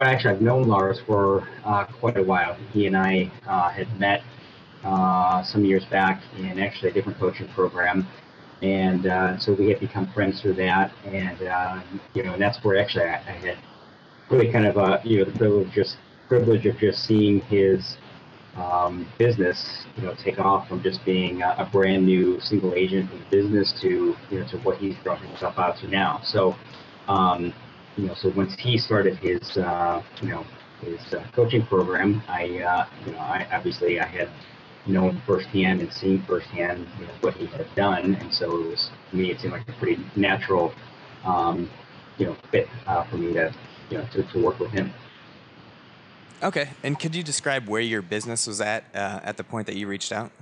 Actually, I've known Lars for quite a while. He and I had met some years back in actually a different coaching program, and so we had become friends through that. And and that's where actually I had really kind of the privilege of just seeing his business take off from just being a brand new single agent in the business to to what he's grown himself out to now. So so once he started his coaching program, I obviously I had known firsthand and seen firsthand what he had done, and so it was, to me, it seemed like a pretty natural fit for me to to work with him. Okay, and could you describe where your business was at the point that you reached out?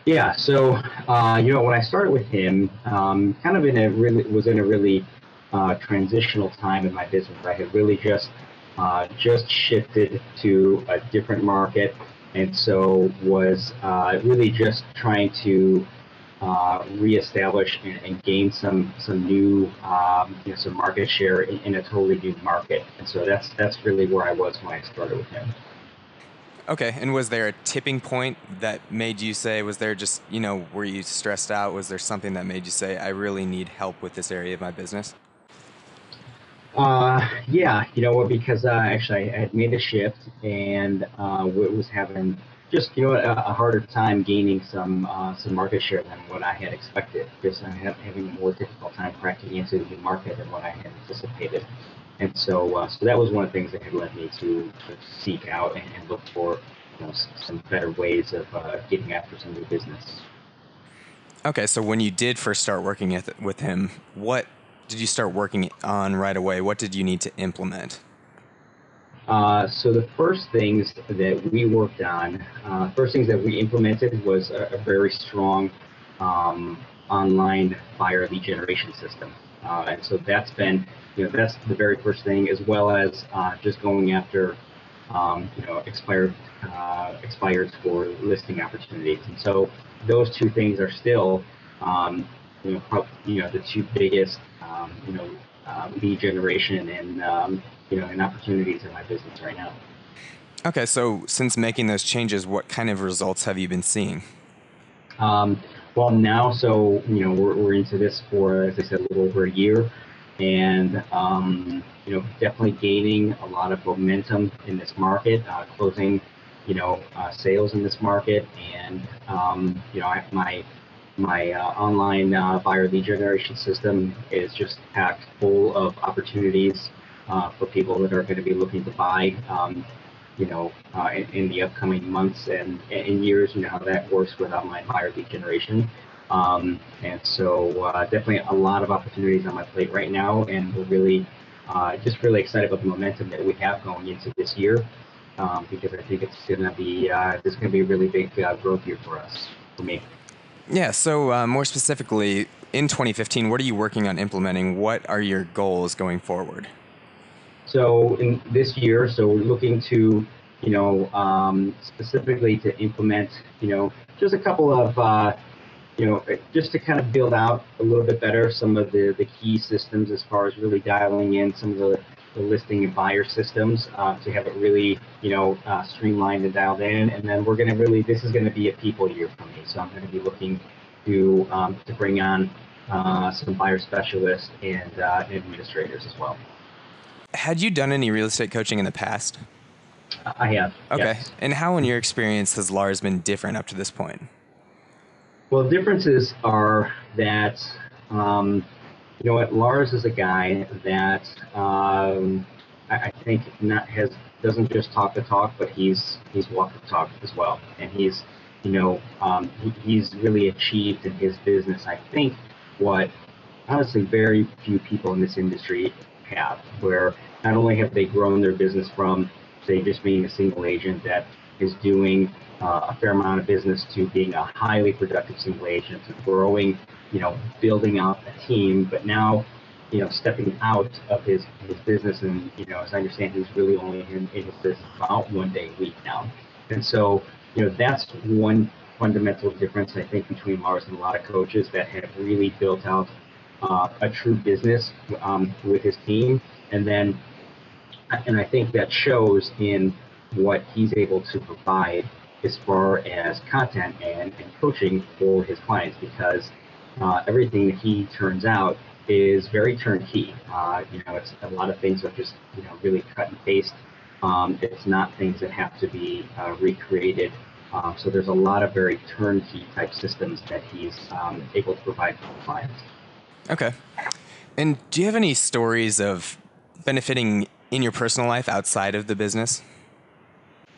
Yeah, so when I started with him, kind of in a really transitional time in my business. I had really just shifted to a different market, and so was really just trying to reestablish and gain some new some market share in a totally new market. And so that's really where I was when I started with him. Okay, and was there a tipping point that made you say, was there just, were you stressed out? Was there something that made you say, I really need help with this area of my business? Yeah, because actually I had made a shift and was having just a harder time gaining some market share than what I had expected. Just having a more difficult time cracking into the new market than what I had anticipated. And so that was one of the things that had led me to seek out and look for some better ways of getting after some new business. Okay, so when you did first start working with him, what did you start working on right away? What did you need to implement? So the first things that we worked on, first things that we implemented was a very strong online buyer lead generation system. And so that's been, that's the very first thing, as well as just going after, expired for listing opportunities. And so those two things are still, the two biggest, lead generation and opportunities in my business right now. Okay, so since making those changes, what kind of results have you been seeing? Um, well, now, so we're into this for, as I said, a little over a year, and definitely gaining a lot of momentum in this market, closing sales in this market, and my online buyer lead generation system is just packed full of opportunities for people that are going to be looking to buy, in the upcoming months and years. You know how that works with online buyer lead generation. And so definitely a lot of opportunities on my plate right now, and we're really just really excited about the momentum that we have going into this year, because I think it's going to be this is going to be a really big growth year for me. Yeah, so more specifically, in 2015, what are you working on implementing? What are your goals going forward? So in this year, so we're looking to, specifically to implement, just a couple of, just to kind of build out a little bit better some of the key systems as far as really dialing in some of the listing and buyer systems to have it really, streamlined and dialed in. And then we're going to really, this is going to be a people year for me. So I'm going to be looking to bring on some buyer specialists and administrators as well. Had you done any real estate coaching in the past? I have. Okay. Yes. And how, in your experience, has Lars been different up to this point? Well, the differences are that, Lars is a guy that I think doesn't just talk the talk, but he's walked the talk as well, and he's really achieved in his business, I think, what honestly very few people in this industry have, where not only have they grown their business from, say, just being a single agent that is doing a fair amount of business to being a highly productive single agent to growing, building out a team, but now, stepping out of his business, and, as I understand, he's really only in his business about 1 day a week now. And so, that's one fundamental difference, I think, between Lars and a lot of coaches that have really built out a true business with his team. And then and I think that shows in what he's able to provide as far as content and coaching for his clients, because everything that he turns out is very turnkey. It's a lot of things are just really cut and paste. It's not things that have to be recreated. So there's a lot of very turnkey type systems that he's able to provide for clients. Okay. And do you have any stories of benefiting in your personal life outside of the business?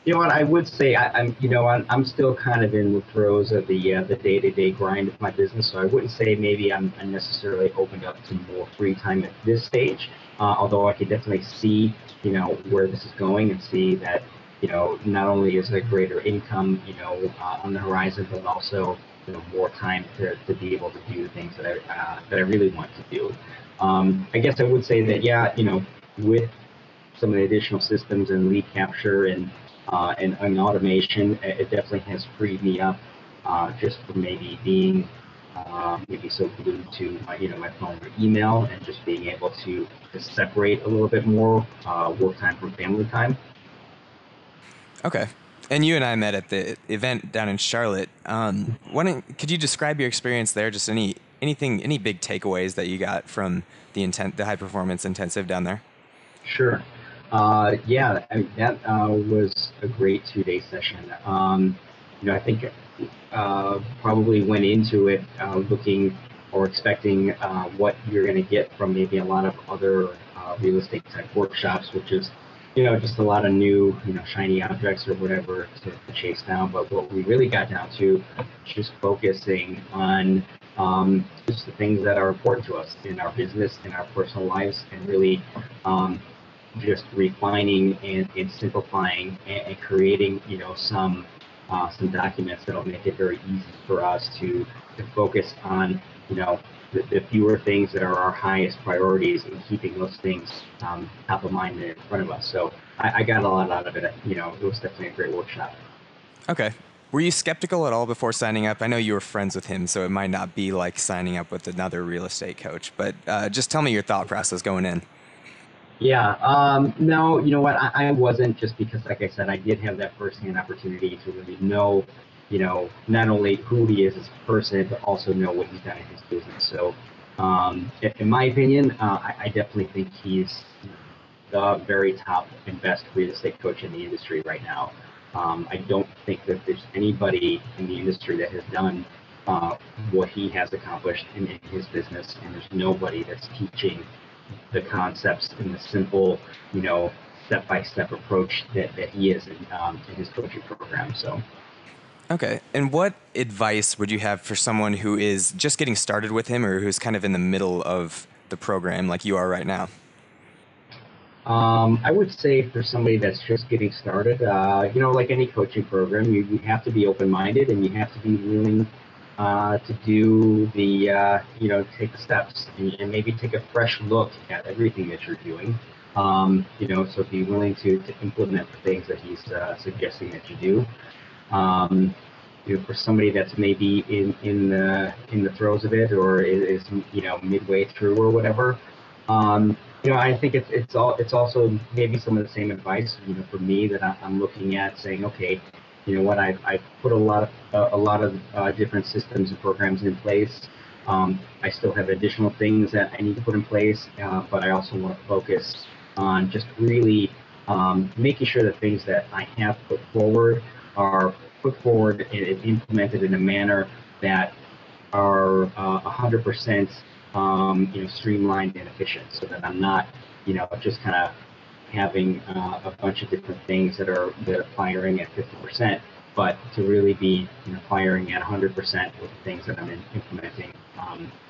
You know what, I would say I'm still kind of in the throes of the day-to-day grind of my business, so I wouldn't say maybe I'm necessarily opened up to more free time at this stage. Although I could definitely see where this is going, and see that not only is there greater income on the horizon, but also more time to be able to do things that I really want to do. I guess I would say that with some of the additional systems and lead capture and automation, it definitely has freed me up just from maybe being maybe so glued to my phone or email, and just being able to separate a little bit more work time from family time. Okay. And you and I met at the event down in Charlotte. Could you describe your experience there? Just any big takeaways that you got from the high performance intensive down there? Sure. That was a great 2-day session. I think probably went into it looking or expecting what you're going to get from maybe a lot of other real estate type workshops, which is just a lot of new shiny objects or whatever to chase down. But what we really got down to is just focusing on just the things that are important to us in our business, in our personal lives, and really just refining and simplifying and creating some documents that'll make it very easy for us to focus on the fewer things that are our highest priorities, and keeping those things top of mind and in front of us. So I got a lot out of it. It was definitely a great workshop. Okay. Were you skeptical at all before signing up? I know you were friends with him, so it might not be like signing up with another real estate coach, but just tell me your thought process going in. Yeah, no, you know what, I wasn't, just because, like I said, I did have that firsthand opportunity to really know, not only who he is as a person, but also know what he's done in his business. So, in my opinion, I definitely think he's the very top and best real estate coach in the industry right now. I don't think that there's anybody in the industry that has done what he has accomplished in his business, and there's nobody that's teaching the concepts in the simple, step-by-step approach that he is in his coaching program. So. Okay. And what advice would you have for someone who is just getting started with him, or who's kind of in the middle of the program like you are right now? I would say for somebody that's just getting started, like any coaching program, you have to be open-minded, and you have to be willing to do take the steps, and maybe take a fresh look at everything that you're doing. So be willing to implement the things that he's suggesting that you do. For somebody that's maybe in the throes of it, or is midway through or whatever, I think it's also maybe some of the same advice for me that I'm looking at, saying, okay, I put a lot of different systems and programs in place. I still have additional things that I need to put in place, but I also want to focus on just really making sure that things that I have put forward are put forward and implemented in a manner that are 100% streamlined and efficient, so that I'm not just kind of having a bunch of different things that are firing at 50%, but to really be firing at 100% with the things that I'm implementing,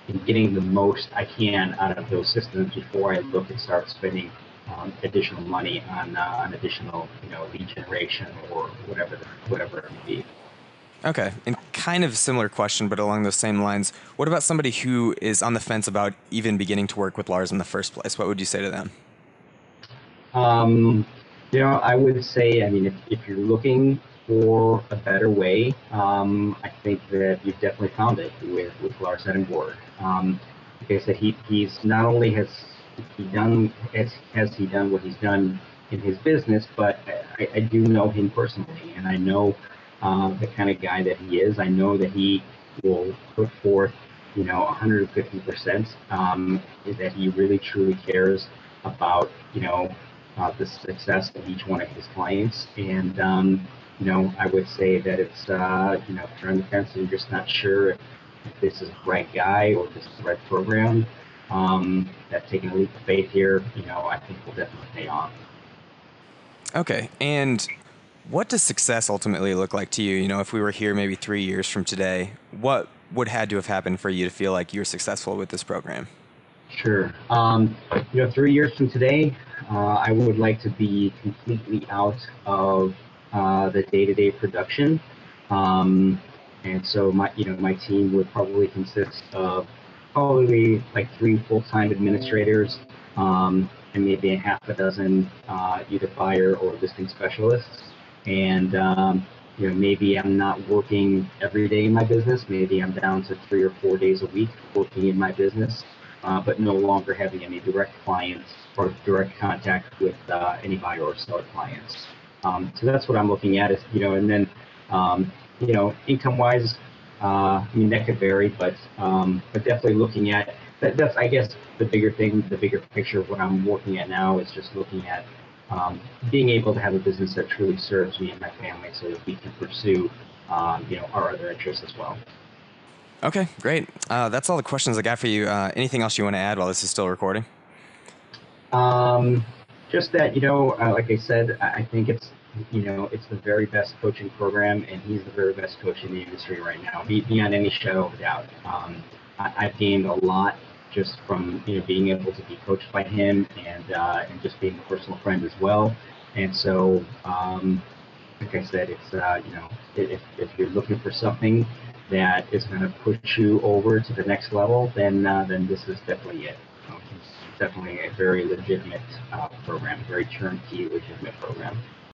and getting the most I can out of those systems before I look and start spending additional money on additional lead generation or whatever it may be. Okay. And kind of similar question, but along those same lines, what about somebody who is on the fence about even beginning to work with Lars in the first place? What would you say to them? I would say, if you're looking for a better way, I think that you've definitely found it with Lars Hedenborg. Like I said, he's not only has he done what he's done in his business, but I do know him personally, and I know the kind of guy that he is. I know that he will put forth, 150%, that he really truly cares about, the success of each one of his clients. And, I would say that it's, if you're on the fence and you're just not sure if this is the right guy or if this is the right program, that taking a leap of faith here, I think will definitely pay off. Okay. And what does success ultimately look like to you? If we were here maybe 3 years from today, what would had to have happened for you to feel like you're successful with this program? Sure. 3 years from today, I would like to be completely out of the day-to-day production. And so my team would probably consist of probably like 3 full-time administrators, and maybe a half a dozen either buyer or listing specialists. And maybe I'm not working every day in my business. Maybe I'm down to 3 or 4 days a week working in my business, but no longer having any direct clients or direct contact with any buyer or seller clients. So that's what I'm looking at. And then income-wise, that could vary, but definitely looking at that's I guess the bigger thing, the bigger picture of what I'm working at now is just looking at being able to have a business that truly serves me and my family, so that we can pursue our other interests as well. Okay, great. That's all the questions I got for you. Anything else you want to add while this is still recording? Just that, like I said, I think it's the very best coaching program, and he's the very best coach in the industry right now, beyond any shadow of a doubt. I've gained a lot just from being able to be coached by him, and just being a personal friend as well. And so, like I said, it's if you're looking for something that is going to push you over to the next level, then this is definitely it. It's definitely a very legitimate program, very turnkey, legitimate program.